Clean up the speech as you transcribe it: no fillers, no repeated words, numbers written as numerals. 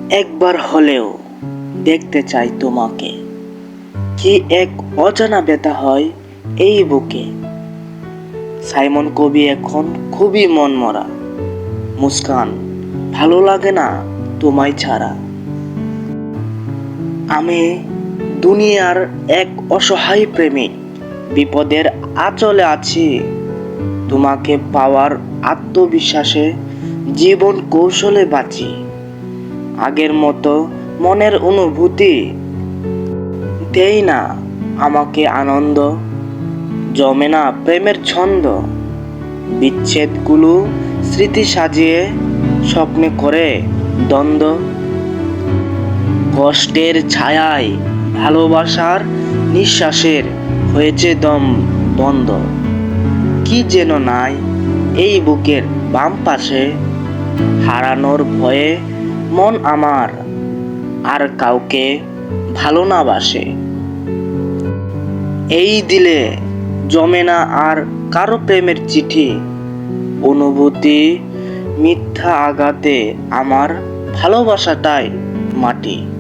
একবার হলেও দেখতে চাই তোমাকে। কি এক অজানা ব্যথা হয় এই বুকে। সাইমন কবি এখন খুবই মনমরা। মুস্কান, ভালো লাগে না তোমায় ছাড়া। আমি দুনিয়ার এক অসহায় প্রেমিক, বিপদের আঁচলে আছি। তোমাকে পাওয়ার আত্মবিশ্বাসে জীবন কৌশলে বাঁচি। আগের মতো মনের অনুভূতি দেই না আমাকে আনন্দ। জমে না প্রেমের ছন্দ। বিচ্ছেদগুলো স্মৃতি সাজিয়ে স্বপ্নে করে দ্বন্দ্ব। কষ্টের ছায়ায় ভালোবাসার নিঃশ্বাসের হয়েছে দম বন্ধ। কি যেন নাই এই বুকের বাম পাশে। হারানোর ভয়ে মন আমার আর কাউকে ভালো না বাসে। এই দিলে জমে না আর কারো প্রেমের চিঠি। অনুভূতি মিথ্যা আঘাতে আমার ভালোবাসাটাই মাটি।